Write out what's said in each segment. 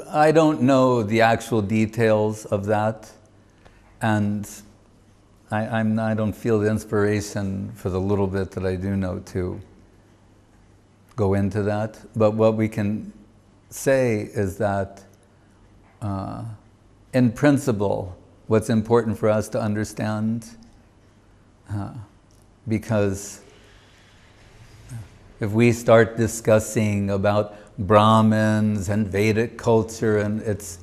I don't know the actual details of that, and I don't feel the inspiration for the little bit that I do know to go into that. But what we can say is that in principle, what's important for us to understand, because if we start discussing about Brahmins and Vedic culture, and it's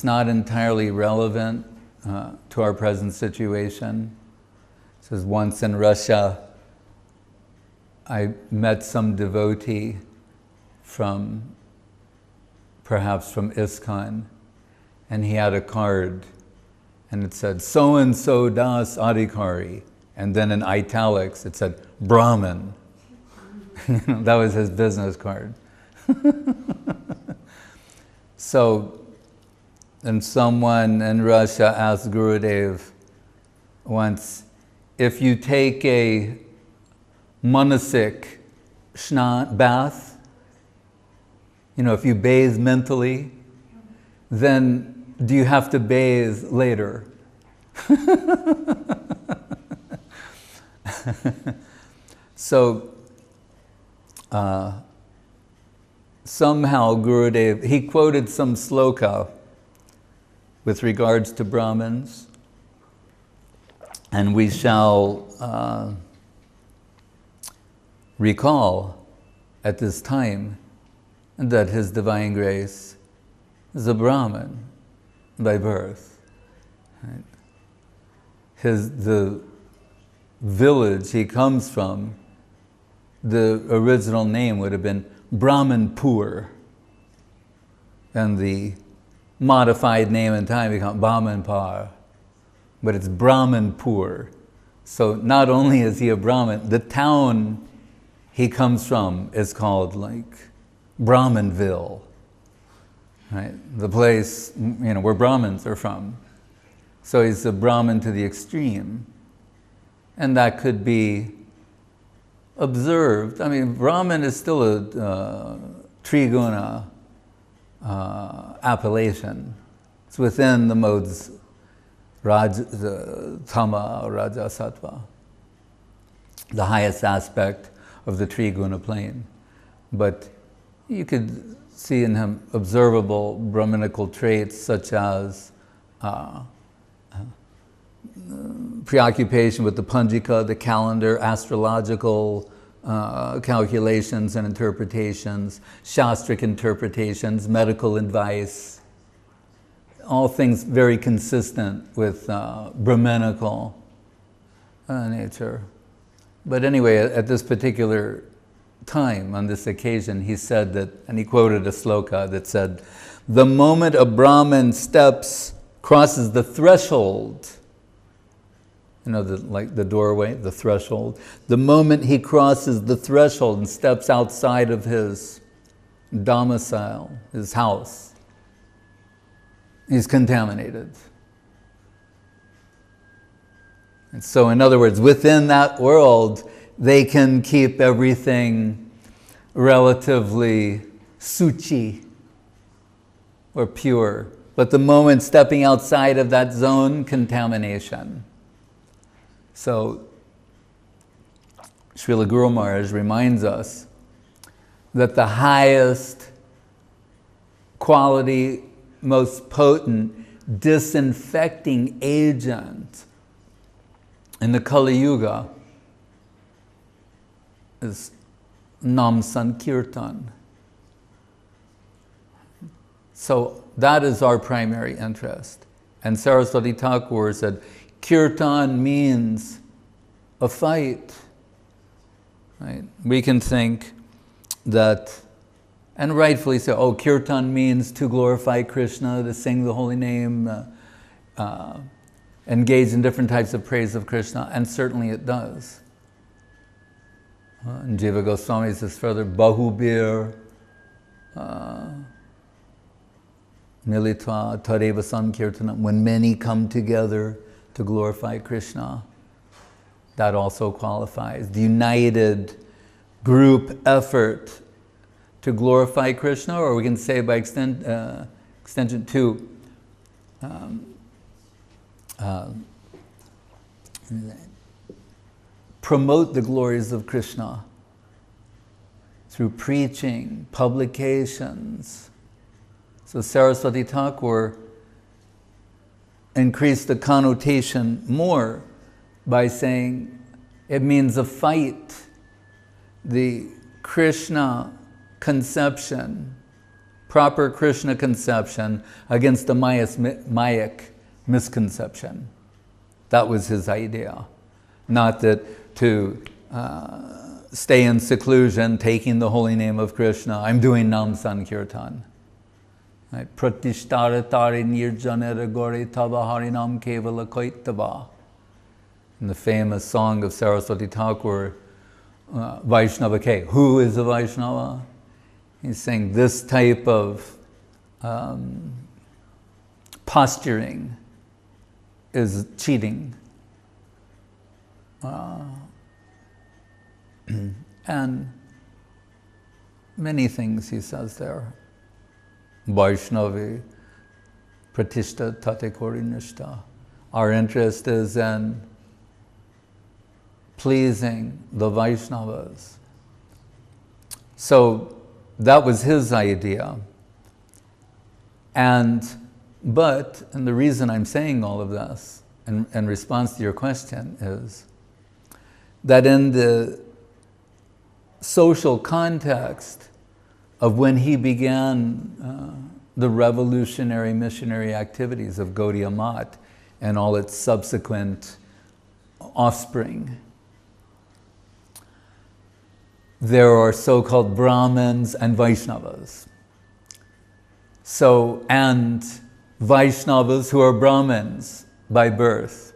not entirely relevant to our present situation. It says, once in Russia, I met some devotee perhaps from ISKCON, and he had a card, and it said, so-and-so das adhikari, and then in italics it said, Brahmin. That was his business card. So, and someone in Russia asked Gurudev once, if you take a manasik bath, if you bathe mentally, then do you have to bathe later? So, somehow Gurudev, he quoted some sloka with regards to Brahmins, and we shall recall at this time that His Divine Grace is a Brahmin by birth. Right? The village he comes from, the original name would have been Brahmanpur, and the modified name in time become Brahmanpar, but it's Brahmanpur. So not only is he a Brahmin, the town he comes from is called like Brahmanville, right? The place where Brahmins are from. So he's a Brahmin to the extreme, and that could be observed. I mean, Brahmin is still a triguna appellation. It's within the modes Tama, Raja, Sattva, the highest aspect of the triguna plane. But you could see in him observable Brahminical traits such as preoccupation with the Panjika, the calendar, astrological calculations and interpretations, shastric interpretations, medical advice, all things very consistent with Brahminical nature. But anyway, at this particular time, on this occasion, he said that, and he quoted a sloka that said, the moment a Brahmin crosses the threshold, like the doorway, the threshold. The moment he crosses the threshold and steps outside of his domicile, his house, he's contaminated. And so, in other words, within that world, they can keep everything relatively suchi or pure. But the moment stepping outside of that zone, contamination. So, Srila Guru Maharaj reminds us that the highest quality, most potent disinfecting agent in the Kali Yuga is Nam Sankirtan. So that is our primary interest. And Saraswati Thakur said, Kirtan means a fight. Right? We can think that, and rightfully so, oh, Kirtan means to glorify Krishna, to sing the holy name, engage in different types of praise of Krishna, and certainly it does. And Jiva Goswami says further, Bahubir Militva Tadeva Sankirtanam, when many come together to glorify Krishna, that also qualifies. The united group effort to glorify Krishna, or we can say by extension to promote the glories of Krishna through preaching, publications. So Saraswati Thakur increased the connotation more by saying it means a fight. The Krishna conception, proper Krishna conception against the Mayic misconception. That was his idea. Not that to stay in seclusion, taking the holy name of Krishna. I'm doing Nam Sankirtan. Pratishtara tari nirjanera gori tava harinam kevala koitava. In the famous song of Saraswati Thakur, Vaishnava K. Who is a Vaishnava? He's saying this type of posturing is cheating. And many things he says there. Vaishnavi pratishta tate korinishta. Our interest is in pleasing the Vaishnavas. So that was his idea. And the reason I'm saying all of this in response to your question is that in the social context of when he began the revolutionary missionary activities of Gaudiya Math and all its subsequent offspring, there are so-called Brahmins and Vaishnavas. So, and Vaishnavas who are Brahmins by birth.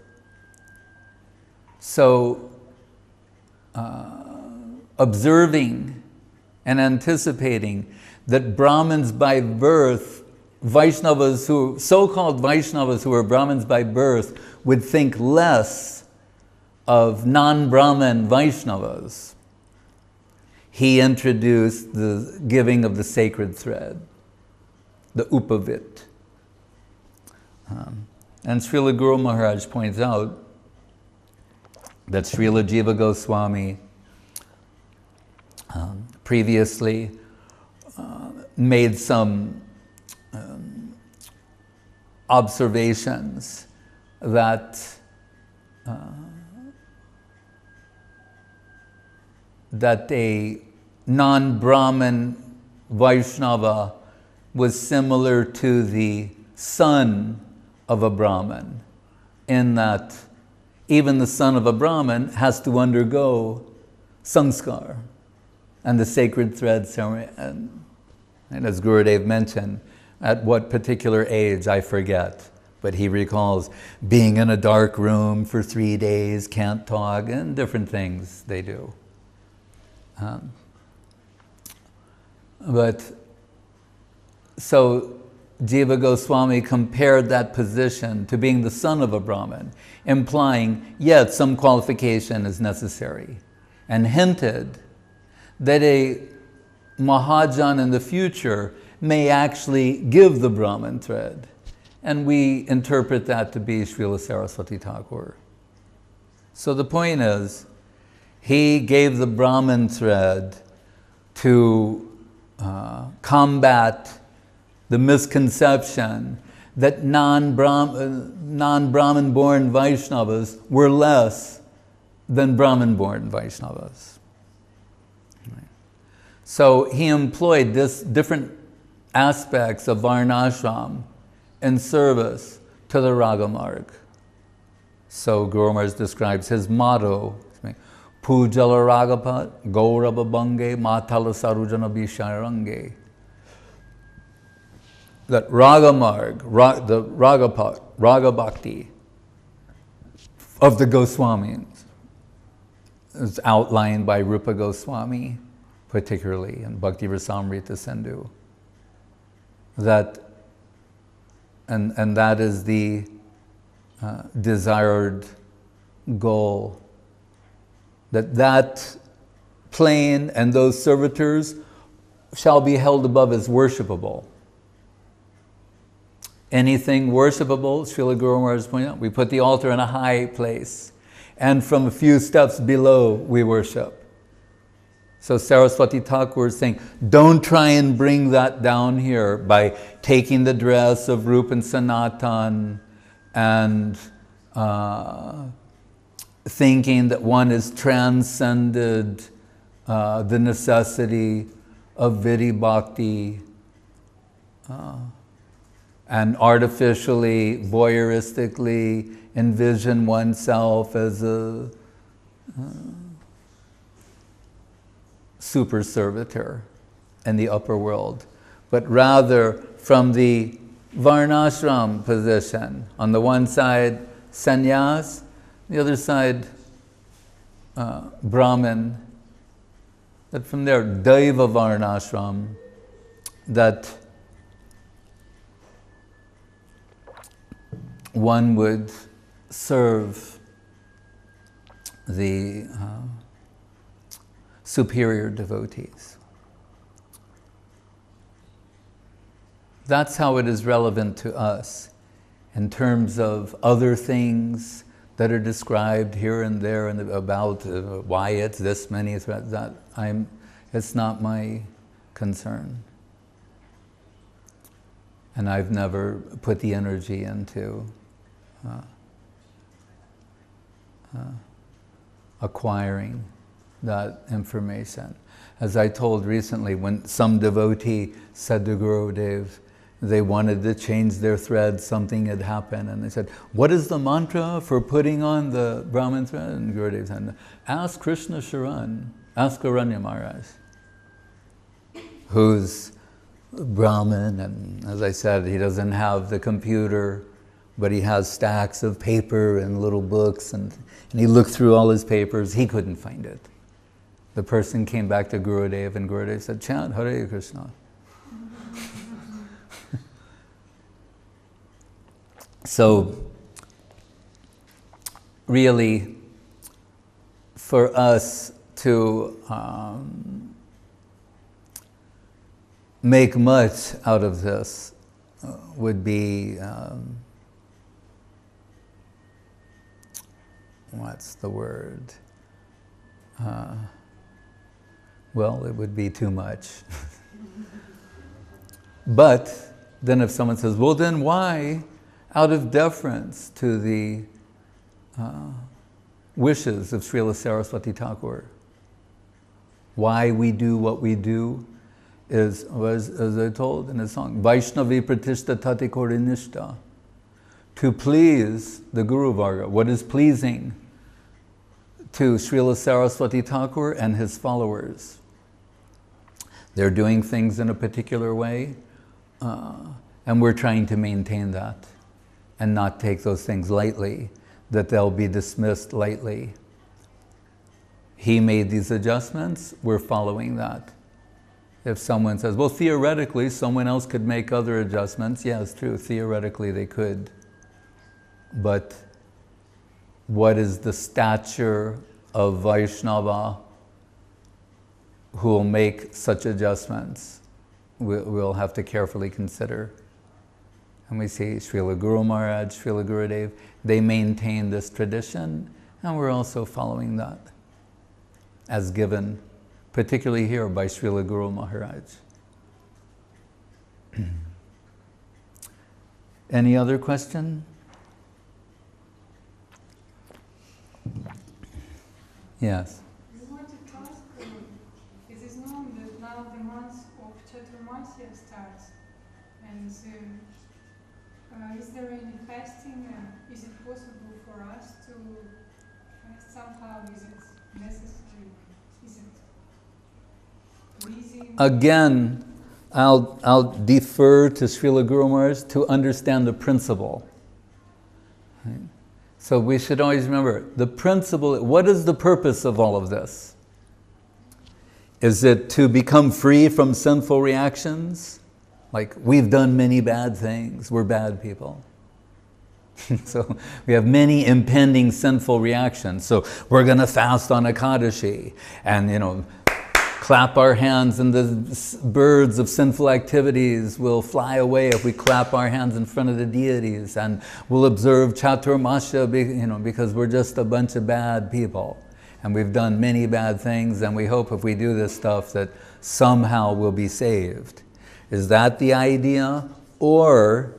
So, observing and anticipating that Brahmins by birth, Vaishnavas who, so-called Vaishnavas who are Brahmins by birth, would think less of non-Brahmin Vaishnavas, he introduced the giving of the sacred thread, the upavit. And Srila Guru Maharaj points out that Srila Jiva Goswami previously made some observations that a non-Brahmin Vaishnava was similar to the son of a Brahmin, in that even the son of a Brahmin has to undergo sanskar and the sacred thread ceremony. And as Gurudev mentioned, at what particular age, I forget, but he recalls being in a dark room for 3 days, can't talk, and different things they do. But so Jiva Goswami compared that position to being the son of a Brahmin, implying, yet some qualification is necessary, and hinted that a Mahajan in the future may actually give the Brahmin thread. And we interpret that to be Srila Saraswati Thakur. So the point is, he gave the Brahmin thread to combat the misconception that non-Brahmin-born Vaishnavas were less than Brahmin-born Vaishnavas. So he employed this different aspects of Varnashram in service to the Ragamarg. So Guru Maharaj describes his motto, Pujala Ragapat, Gaurava Bange, Matala Sarujana Bisharange. That Ragamarg, the Ragapat, Raga Bhakti of the Goswamis is outlined by Rupa Goswami, particularly in Bhakti Rasamrita Sindhu. That, and that is the desired goal. That plane and those servitors shall be held above as worshipable. Anything worshipable, Srila Guru Maharaj pointed out, we put the altar in a high place. And from a few steps below, we worship. So Saraswati Thakur is saying, don't try and bring that down here by taking the dress of Rupa and Sanatan and thinking that one has transcended the necessity of vidhi bhakti and artificially, voyeuristically envision oneself as a super servitor in the upper world, but rather from the varnashram position. On the one side, sannyas, the other side, Brahmin. That from there, Daiva varnashram, that one would serve the superior devotees. That's how it is relevant to us in terms of other things that are described here and there and about why it's this many, it's not my concern. And I've never put the energy into acquiring that information. As I told recently, when some devotee said to Gurudev, they wanted to change their thread, something had happened, and they said, what is the mantra for putting on the Brahmin thread? And Gurudev said, ask Krishna Sharan, ask Aranya Maharaj, who's Brahmin, and as I said, he doesn't have the computer, but he has stacks of paper and little books, and he looked through all his papers, he couldn't find it. The person came back to Gurudev, and Gurudev said, chant Hare Krishna. So, really, for us to make much out of this would be, what's the word? Well, it would be too much. But then if someone says, well then why, out of deference to the wishes of Srila Saraswati Thakur, why we do what we do is, as I told in the song, Vaishnavi Pratishta Tati Korinishta, to please the Guru Varga, what is pleasing to Srila Saraswati Thakur and his followers. They're doing things in a particular way, and we're trying to maintain that and not take those things lightly, that they'll be dismissed lightly. He made these adjustments, we're following that. If someone says, well, theoretically, someone else could make other adjustments, yeah, it's true, theoretically they could. But what is the stature of Vaishnava who will make such adjustments? We'll have to carefully consider. And we see Srila Guru Maharaj, Srila Gurudev, they maintain this tradition, and we're also following that as given, particularly here by Srila Guru Maharaj. Any other question? Yes. We wanted to ask, it is known that now the month of Chaturmasya starts, and is there any fasting, and is it possible for us to fast somehow? Is it necessary? Is it pleasing? Again, I'll defer to Srila Guru Maharaj to understand the principle. Right? So we should always remember, the principle, what is the purpose of all of this? Is it to become free from sinful reactions? Like, we've done many bad things, we're bad people. So we have many impending sinful reactions. So we're going to fast on Ekadashi and, clap our hands and the birds of sinful activities will fly away if we clap our hands in front of the deities, and we'll observe Chaturmasya, because we're just a bunch of bad people and we've done many bad things, and we hope if we do this stuff that somehow we'll be saved. Is that the idea? Or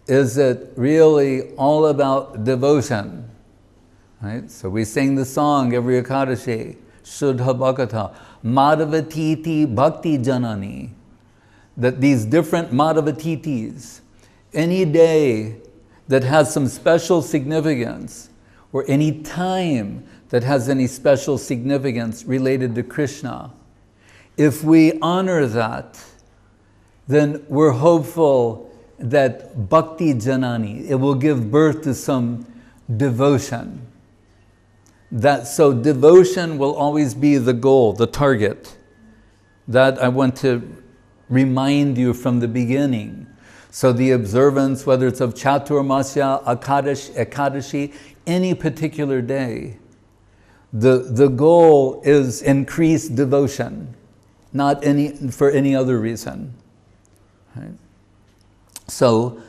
is it really all about devotion? Right? So we sing the song every Ekadashi, Shuddha Bhakata, Madhavatiti Bhakti Janani, that these different Madhavatitis, any day that has some special significance, or any time that has any special significance related to Krishna, if we honor that, then we're hopeful that Bhakti Janani, it will give birth to some devotion. So devotion will always be the goal, the target. That I want to remind you from the beginning. So the observance, whether it's of Chaturmasya, Ekadashi, any particular day, the goal is increased devotion, not for any other reason. Right? So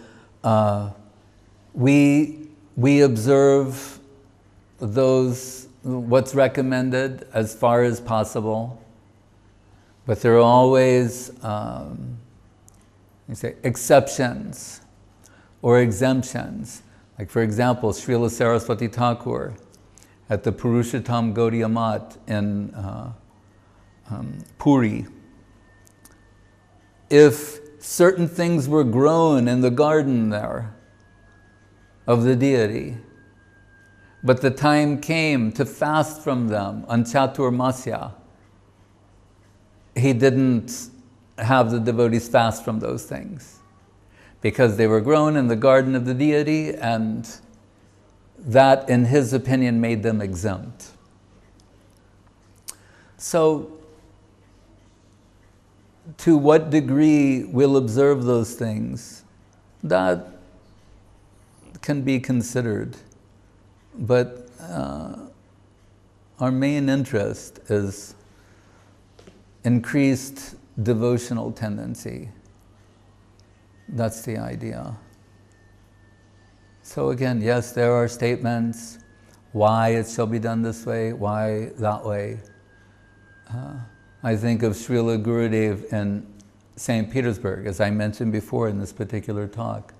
we observe what's recommended as far as possible, but there are always exceptions or exemptions. Like for example, Srila Saraswati Thakur at the Purushottam Gaudiya Math in Puri. If certain things were grown in the garden there of the deity, but the time came to fast from them on Chaturmasya, he didn't have the devotees fast from those things because they were grown in the garden of the deity, and that, in his opinion, made them exempt. So, to what degree we'll observe those things, that can be considered. But our main interest is increased devotional tendency. That's the idea. So again, yes, there are statements, why it shall be done this way, why that way. I think of Srila Gurudev in St. Petersburg, as I mentioned before in this particular talk.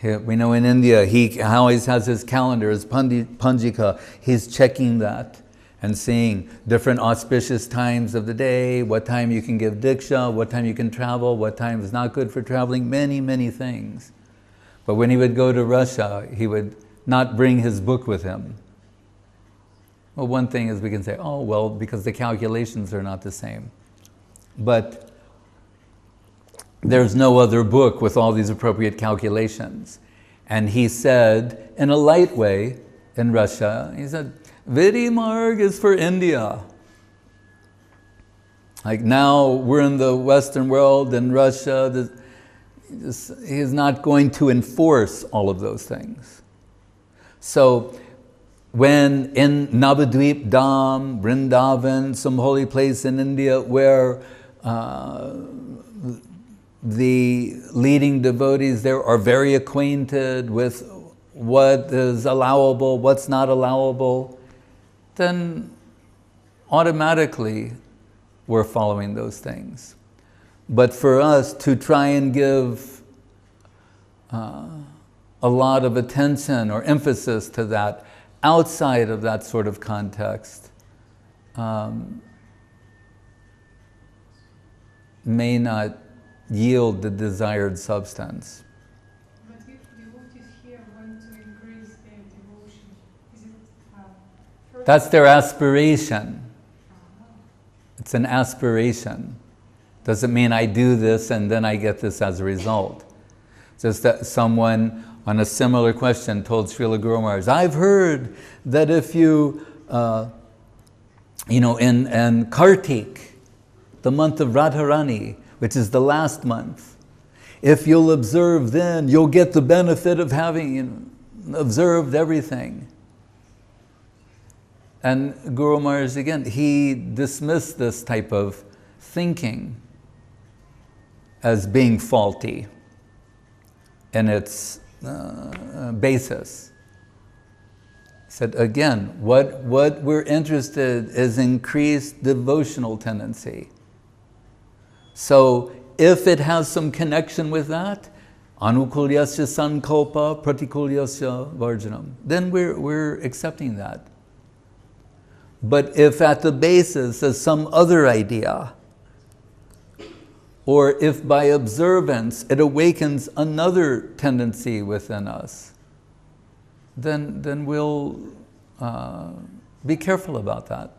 We know in India, he always has his calendar, his Panjika, he's checking that and seeing different auspicious times of the day, what time you can give Diksha, what time you can travel, what time is not good for traveling, many, many things. But when he would go to Russia, he would not bring his book with him. Well, one thing is we can say, oh, well, because the calculations are not the same. But there's no other book with all these appropriate calculations. And he said, in a light way, in Russia, he said, Vidi Marg is for India. Like now we're in the Western world, in Russia, he's not going to enforce all of those things. So when in Navadvip Dham, Vrindavan, some holy place in India where the leading devotees there are very acquainted with what is allowable, what's not allowable, then automatically we're following those things. But for us to try and give a lot of attention or emphasis to that outside of that sort of context may not yield the desired substance. But if devotees here want to increase their devotion, is it that's their aspiration. It's an aspiration. Doesn't mean I do this and then I get this as a result. Just that someone on a similar question told Srila Guru Maharaj, I've heard that if you, in Kartik, the month of Radharani, which is the last month, if you'll observe then, you'll get the benefit of having observed everything. And Guru Maharaj, again, he dismissed this type of thinking as being faulty in its basis. He said, again, what we're interested in is increased devotional tendency. So if it has some connection with that, anukulyasya sankalpa pratikulyasya varjanam, then we're accepting that. But if at the basis is some other idea, or if by observance it awakens another tendency within us, then we'll be careful about that.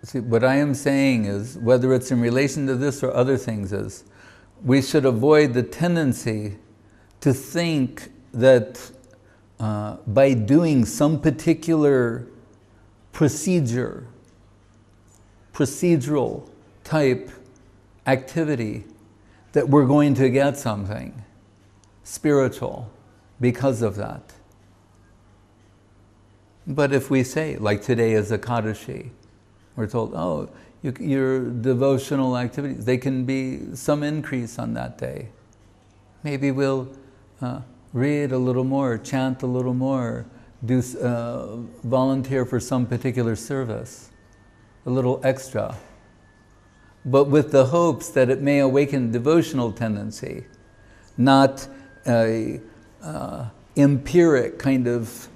See, what I am saying is, whether it's in relation to this or other things, is we should avoid the tendency to think that by doing some particular procedural type activity, that we're going to get something spiritual because of that. But if we say, like today is Ekadashi, we're told, oh, your devotional activities, they can be some increase on that day. Maybe we'll read a little more, chant a little more, volunteer for some particular service, a little extra. But with the hopes that it may awaken devotional tendency, not a empiric kind of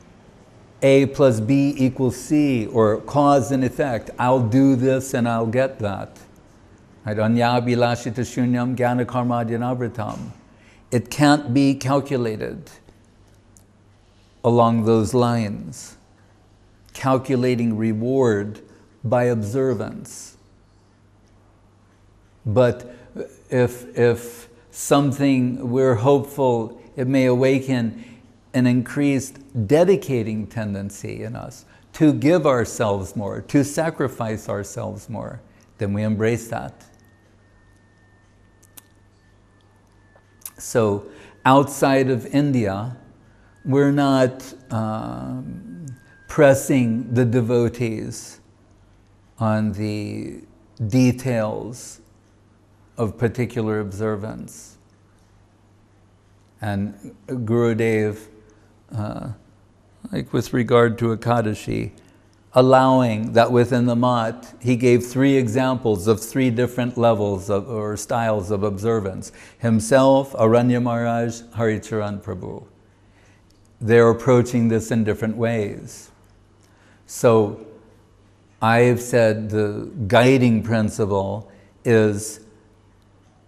A plus B equals C, or cause and effect. I'll do this and I'll get that. Anyabhilashita shunyam jnana karmadyanavritam. It can't be calculated along those lines. Calculating reward by observance. But if something we're hopeful it may awaken an increased dedicating tendency in us to give ourselves more, to sacrifice ourselves more, then we embrace that. So outside of India, we're not pressing the devotees on the details of particular observance. And Gurudev, like with regard to Ekadashi, allowing that within the mat, he gave 3 examples of 3 different levels of, or styles of observance. Himself, Aranya Maharaj, Haricharan Prabhu. They're approaching this in different ways. So I've said the guiding principle is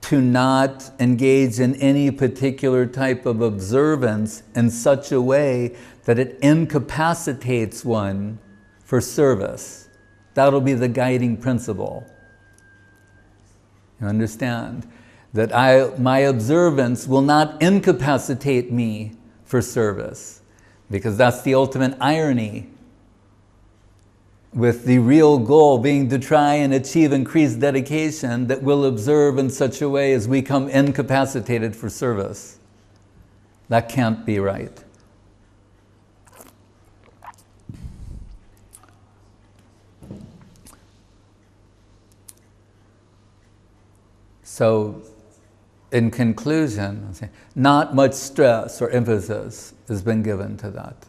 to not engage in any particular type of observance in such a way that it incapacitates one for service. That'll be the guiding principle. You understand? That my observance will not incapacitate me for service, because that's the ultimate irony, with the real goal being to try and achieve increased dedication that we'll observe in such a way as we become incapacitated for service. That can't be right. So, in conclusion, I'm saying, not much stress or emphasis has been given to that.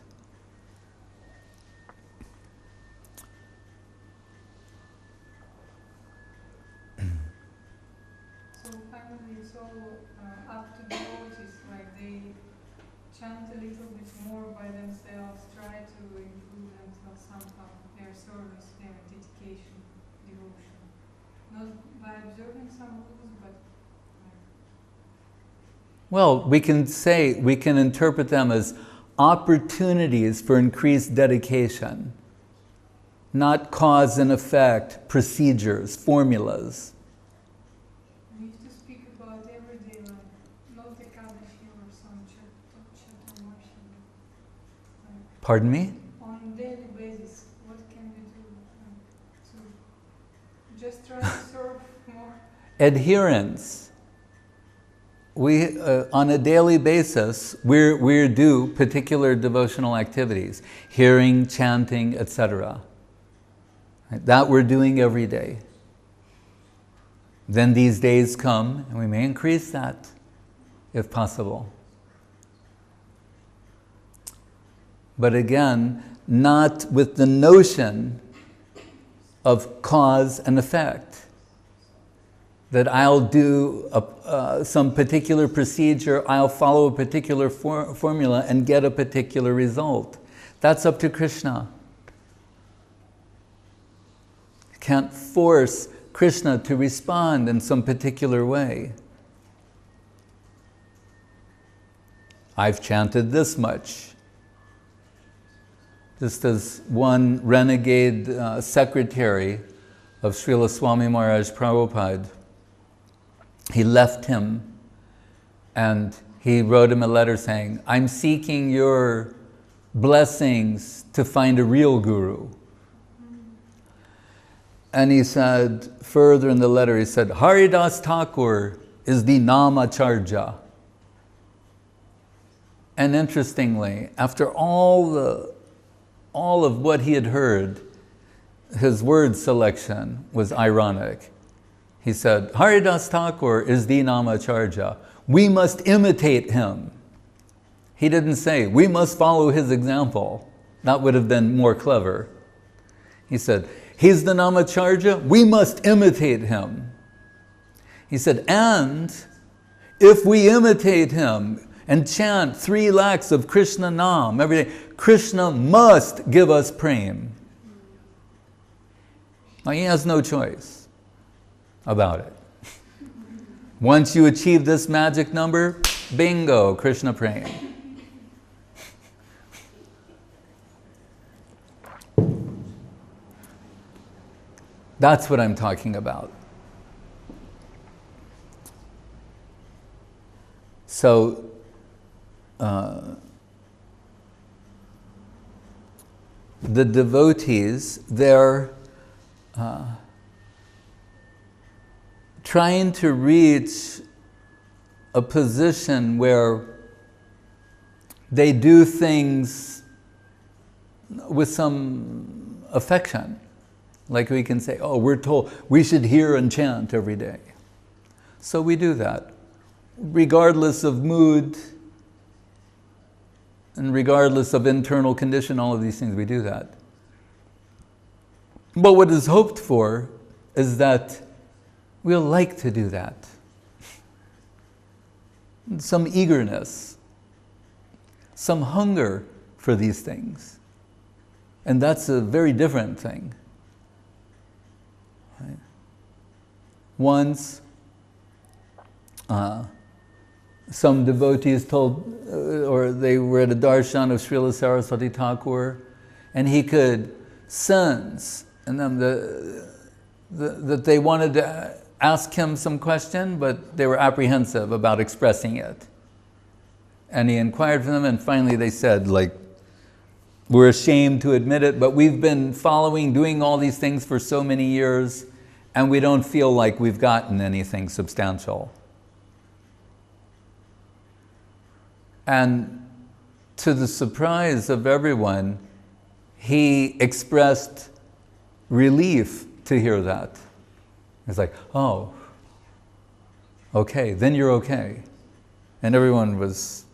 So finally, it's all up to the devotees, like they chant a little bit more by themselves, try to improve themselves somehow, their service, their dedication, devotion. Not by observing some rules, but well, we can interpret them as opportunities for increased dedication, not cause and effect, procedures, formulas. we used to speak about everyday life, not Ekadashi or some Chaturmasya. Pardon me? On daily try to serve more. Adherence. We, on a daily basis, we're due particular devotional activities, hearing, chanting, etc. That we're doing every day. Then these days come, and we may increase that, if possible. But again, not with the notion of cause and effect. That I'll do some particular procedure, I'll follow a particular formula and get a particular result. That's up to Krishna. You can't force Krishna to respond in some particular way. I've chanted this much. Just as one renegade secretary of Srila Swami Maharaj Prabhupada, he left him and he wrote him a letter saying, I'm seeking your blessings to find a real guru. And he said, further in the letter, he said, Haridas Thakur is the Namacharya. And interestingly, after all of what he had heard, his word selection was ironic. He said, Haridas Thakur is the Namacharya. We must imitate him. He didn't say, we must follow his example. That would have been more clever. He said, he's the Namacharya, we must imitate him. He said, and if we imitate him and chant 3 lakhs of Krishna Nam every day, Krishna must give us prem. Now he has no choice about it. Once you achieve this magic number, bingo, Krishna prem. That's what I'm talking about. So, the devotees, they're trying to reach a position where they do things with some affection. Like we can say, oh, we're told we should hear and chant every day. So we do that. Regardless of mood and regardless of internal condition, all of these things, we do that. But what is hoped for is that we'll like to do that. Some eagerness, some hunger for these things. And that's a very different thing. Right? Once, some devotees told, or they were at a darshan of Srila Saraswati Thakur, and he could sense in them that they wanted to ask him some question, but they were apprehensive about expressing it. And he inquired from them, and finally they said, like, we're ashamed to admit it, but we've been doing all these things for so many years, and we don't feel like we've gotten anything substantial. And to the surprise of everyone, he expressed relief to hear that. It's like, oh, okay, then you're okay. And everyone was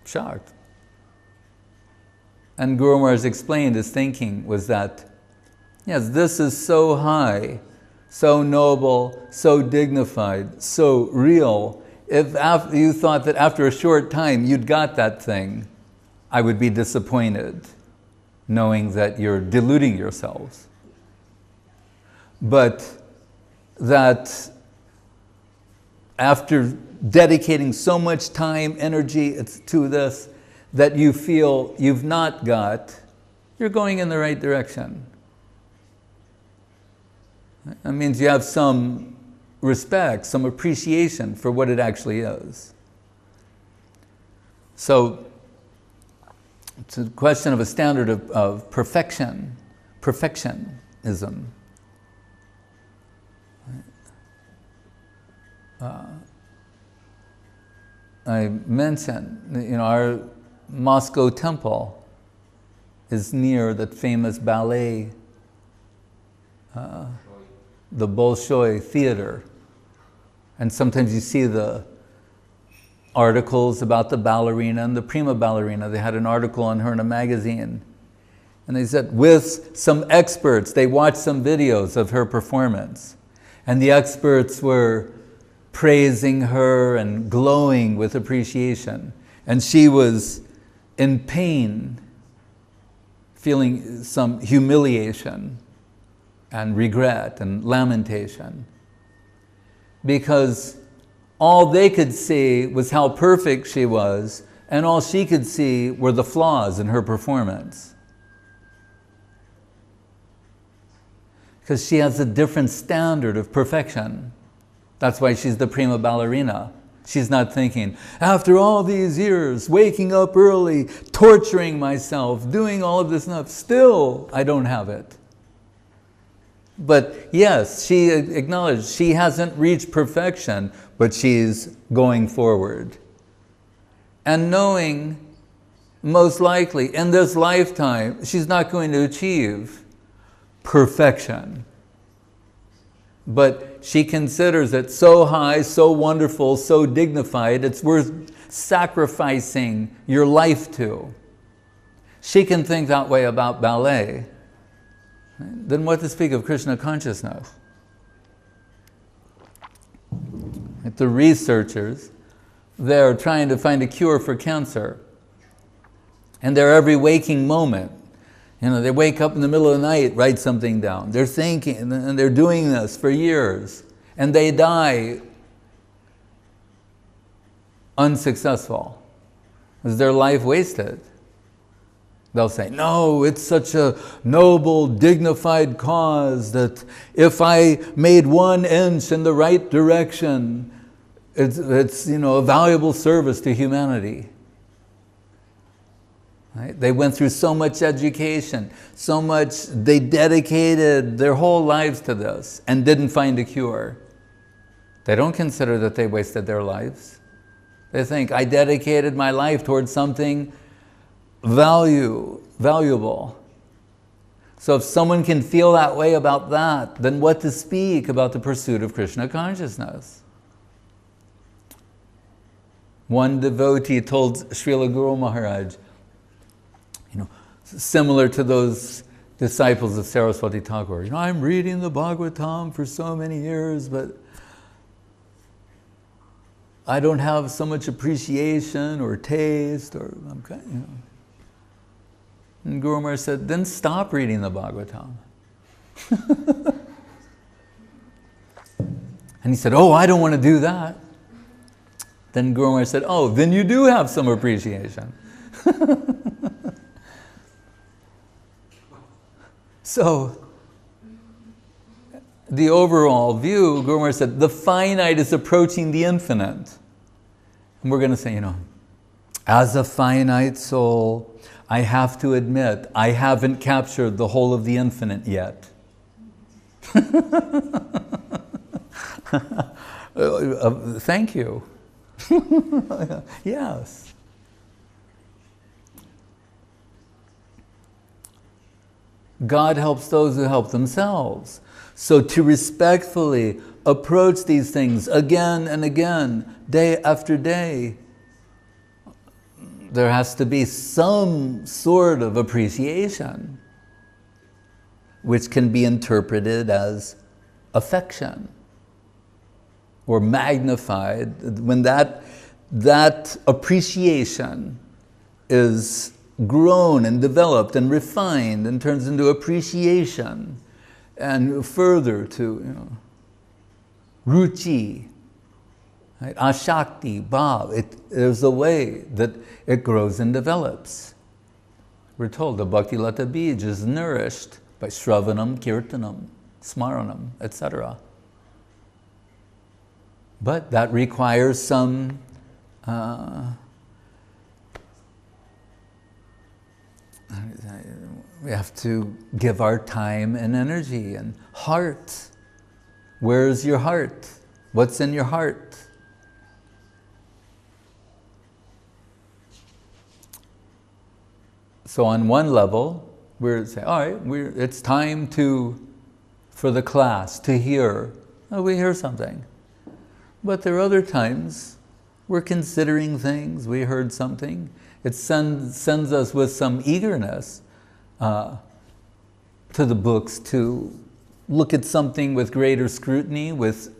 shocked. And Guru Maharaj explained his thinking was that, yes, this is so high, so noble, so dignified, so real. If you thought that after a short time you'd got that thing, I would be disappointed, knowing that you're deluding yourselves. But that after dedicating so much time, energy to this, that you feel you've not got, you're going in the right direction. That means you have some respect, some appreciation for what it actually is. So, it's a question of a standard of perfection, perfectionism. I mentioned, our Moscow temple is near that famous ballet, the Bolshoi Theater. And sometimes you see the articles about the ballerina and the prima ballerina. They had an article on her in a magazine. And they said, with some experts, they watched some videos of her performance. And the experts were praising her and glowing with appreciation. And she was in pain, feeling some humiliation and regret and lamentation. Because all they could see was how perfect she was, and all she could see were the flaws in her performance. Because she has a different standard of perfection. That's why she's the prima ballerina. She's not thinking, after all these years, waking up early, torturing myself, doing all of this stuff, still I don't have it. But yes, she acknowledged she hasn't reached perfection, but she's going forward. And knowing, most likely, in this lifetime, she's not going to achieve perfection. But she considers it so high, so wonderful, so dignified, it's worth sacrificing your life to. She can think that way about ballet. Then what to speak of Krishna consciousness? The researchers, they're trying to find a cure for cancer. And their every waking moment, they wake up in the middle of the night, write something down. They're thinking, and they're doing this for years. And they die unsuccessful. Is their life wasted? They'll say, no, it's such a noble, dignified cause that if I made 1 inch in the right direction, it's a valuable service to humanity. Right? They went through so much education, so much, they dedicated their whole lives to this and didn't find a cure. They don't consider that they wasted their lives. They think, I dedicated my life towards something valuable. So if someone can feel that way about that, then what to speak about the pursuit of Krishna consciousness? One devotee told Srila Guru Maharaj, similar to those disciples of Saraswati Thakur, I'm reading the Bhagavatam for so many years, but I don't have so much appreciation or taste, or I'm kind. And Guru Maharaj said, then stop reading the Bhagavatam. And he said, oh, I don't want to do that. Then Guru Maharaj said, oh, then you do have some appreciation. So, the overall view, Guru Maharaj said, the finite is approaching the infinite. And we're going to say, as a finite soul, I have to admit, I haven't captured the whole of the infinite yet. Thank you. Yes. God helps those who help themselves. So to respectfully approach these things again and again, day after day, there has to be some sort of appreciation, which can be interpreted as affection or magnified. When that appreciation is grown and developed and refined and turns into appreciation and further to ruchi, right? Ashakti, bhav, there's a way that it grows and develops. We're told the Bhakti Lata Bij is nourished by Shravanam, Kirtanam, Smaranam, etc. But that requires some we have to give our time and energy and heart. Where's your heart? What's in your heart? So on one level, we're saying, all right, it's time for the class to hear. Oh, we hear something. But there are other times we're considering things, we heard something. It sends us with some eagerness to the books to look at something with greater scrutiny, with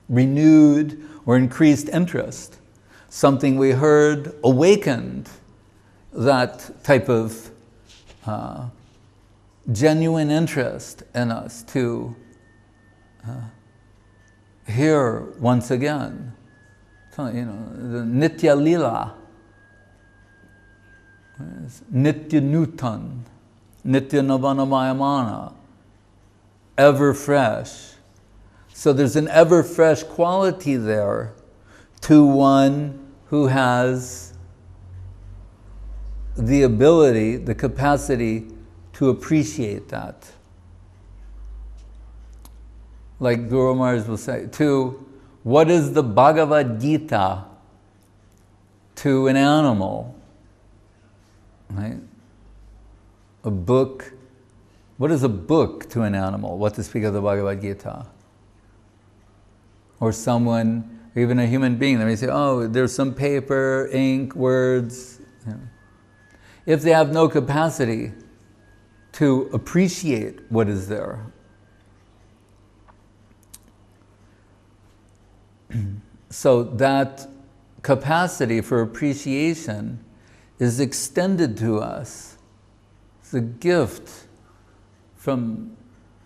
renewed or increased interest. Something we heard awakened that type of genuine interest in us to hear once again. So, the Nitya Lila, Nitya Nutan, Nitya Navanamayamana, ever fresh. So there's an ever fresh quality there to one who has the ability, the capacity to appreciate that. Like Guru Maharaj will say, what is the Bhagavad Gita to an animal? Right? A book. What is a book to an animal? What to speak of the Bhagavad Gita? Or someone, even a human being, they may say, oh, there's some paper, ink, words. If they have no capacity to appreciate what is there. So that capacity for appreciation is extended to us. It's a gift from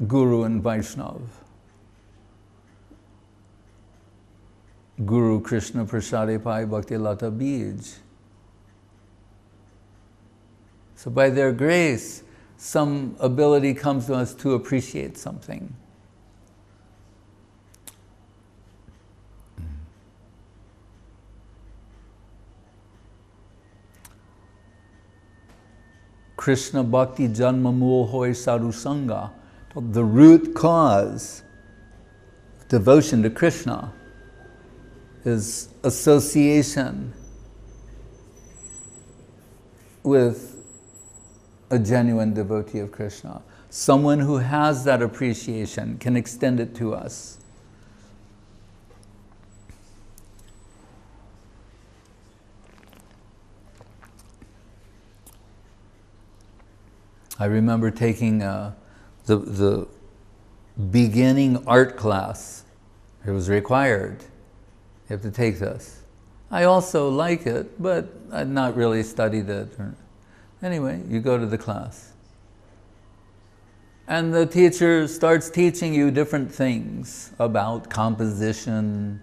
Guru and Vaishnava. Guru Krishna Prasade Pai Bhakti Lata Bij. So by their grace, some ability comes to us to appreciate something. Krishna Bhakti Janma Mool Hoy Sadhu Sangha. The root cause of devotion to Krishna is association with a genuine devotee of Krishna. Someone who has that appreciation can extend it to us. I remember taking the beginning art class. It was required. You have to take this. I also like it, but I'd not really studied it. Anyway, you go to the class. And the teacher starts teaching you different things about composition,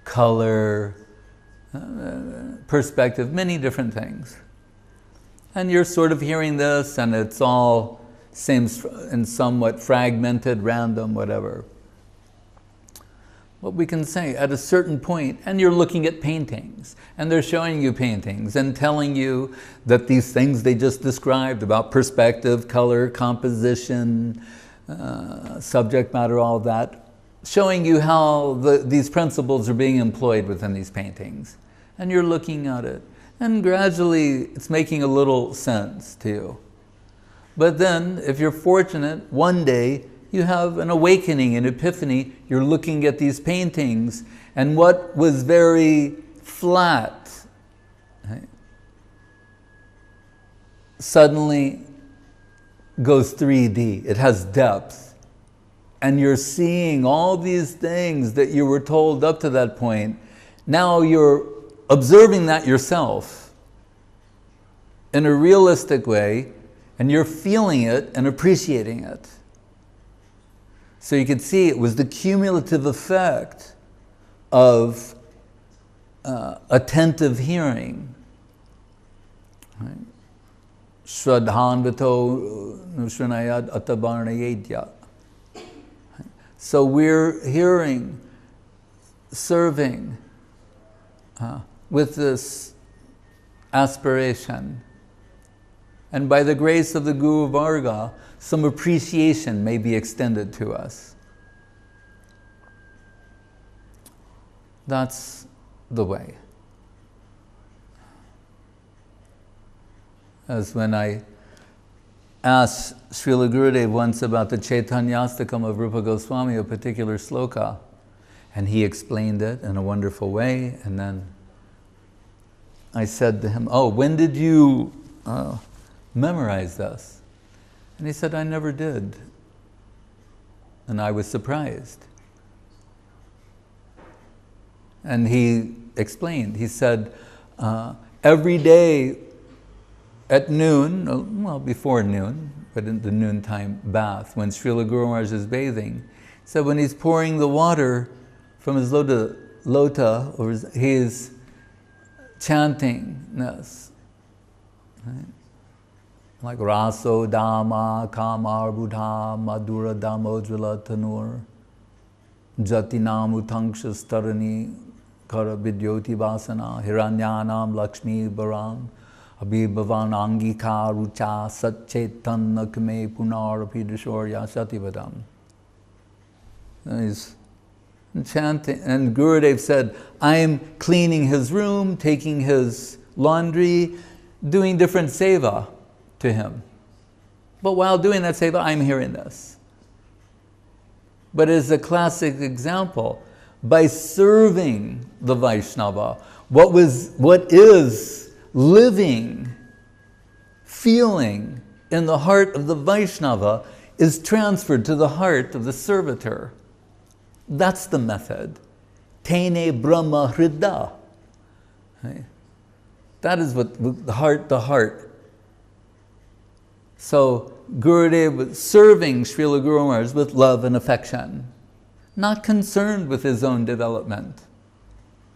color, perspective, many different things. And you're sort of hearing this, and it's all seems in somewhat fragmented, random, whatever. What we can say at a certain point, and you're looking at paintings, and they're showing you paintings and telling you that these things they just described about perspective, color, composition, subject matter, all that, showing you how these principles are being employed within these paintings. And you're looking at it. And gradually, it's making a little sense to you. But then, if you're fortunate, one day, you have an awakening, an epiphany. You're looking at these paintings, and what was very flat, right, suddenly goes 3D. It has depth. And you're seeing all these things that you were told up to that point. Now you're observing that yourself in a realistic way, and you're feeling it and appreciating it. So you can see it was the cumulative effect of attentive hearing. Right? Shraddhanvato nushanayad atabarnayedya. So we're hearing, serving, with this aspiration. And by the grace of the Guru Varga, some appreciation may be extended to us. That's the way. As when I asked Srila Gurudev once about the Chaitanyastakam of Rupa Goswami, a particular sloka, and he explained it in a wonderful way, and then I said to him, "Oh, when did you memorize this?" And he said, "I never did." And I was surprised. And he explained, he said, every day at noon, well, before noon, but in the noontime bath, when Srila Guru Maharaj is bathing, he said when he's pouring the water from his lota, or he's chanting this, right? Like Raso Dama Kamar Buddha Madhura Damodrila Tanur Jatinam Utanksha Starani Kara Vidyoti Vasana Hiranyanam Lakshmi Baram Abhibhavan Angika Rucha Satchetan Nakme Punar Pidashorya Sativadam. He's chanting, and Gurudev said, I am cleaning his room, taking his laundry, doing different seva to him. But while doing that seva, I'm hearing this. But as a classic example, by serving the Vaishnava, what is living, feeling in the heart of the Vaishnava is transferred to the heart of the servitor. That's the method. Tene Brahma Hrida. That is what the heart. So Gurudev was serving Srila Guru Maharaj with love and affection, not concerned with his own development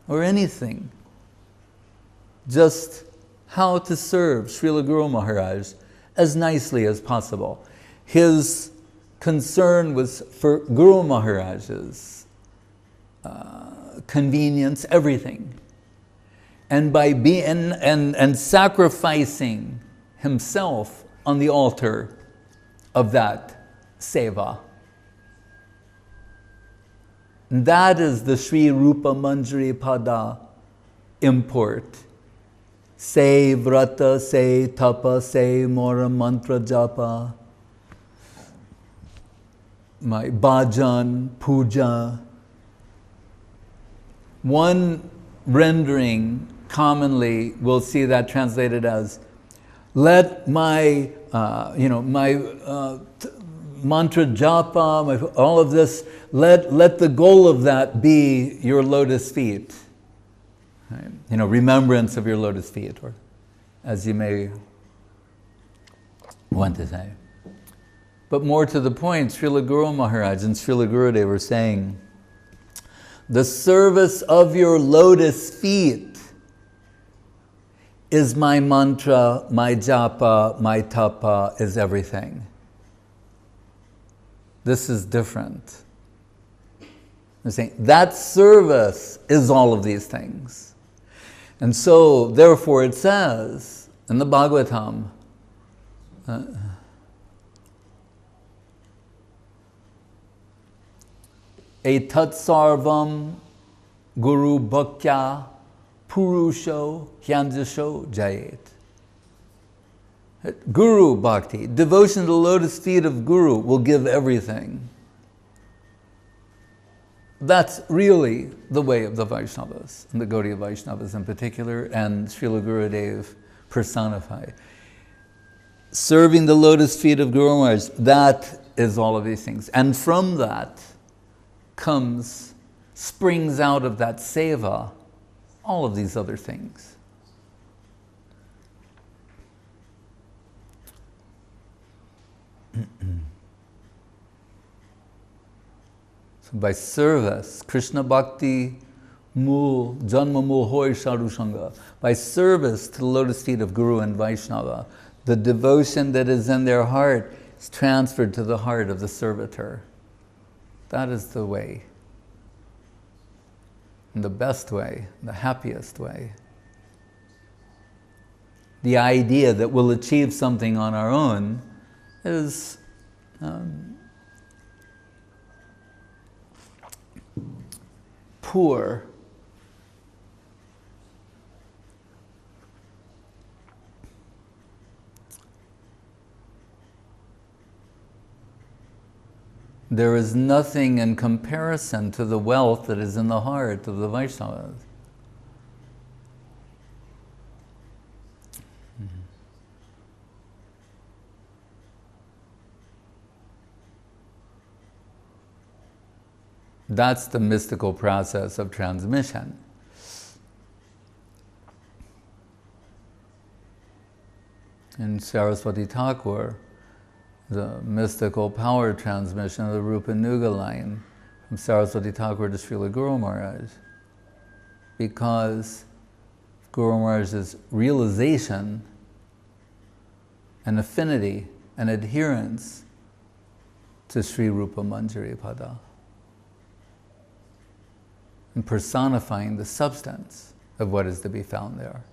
or anything. Just how to serve Srila Guru Maharaj as nicely as possible. His concern was for Guru Maharaj's convenience, everything. And by being and sacrificing himself on the altar of that seva. That is the Sri Rupa Manjari Pada import. Say vrata, say tapa, say mora mantra japa, my bhajan, puja. One rendering commonly we'll see that translated as, let my mantra japa, all of this, let the goal of that be your lotus feet. Right? Remembrance of your lotus feet, or as you may want to say. But more to the point, Srila Guru Maharaj and Srila Gurudev were saying, the service of your lotus feet is my mantra, my japa, my tapa, is everything. This is different. They're saying that service is all of these things. And so, therefore, it says in the Bhagavatam, Etat sarvam guru bhakya purusho hyanjasho jayet. Guru bhakti, devotion to the lotus feet of Guru, will give everything. That's really the way of the Vaishnavas, and the Gaudiya Vaishnavas in particular, and Srila Gurudev personified. Serving the lotus feet of Guru Maharaj, that is all of these things. And from that springs out of that seva, all of these other things. So by service, Krishna Bhakti Mul, Janma Mul Hoy Sadhu Sangha, by service to the lotus feet of Guru and Vaishnava, the devotion that is in their heart is transferred to the heart of the servitor. That is the way, and the best way, the happiest way. The idea that we'll achieve something on our own is poor there is nothing in comparison to the wealth that is in the heart of the Vaishnavas. That's the mystical process of transmission. In Saraswati Thakur, the mystical power transmission of the Rupa Nuga line from Saraswati Thakur to Srila Guru Maharaj, because Guru Maharaj's realization and affinity and adherence to Sri Rupa Manjari Pada, and personifying the substance of what is to be found there.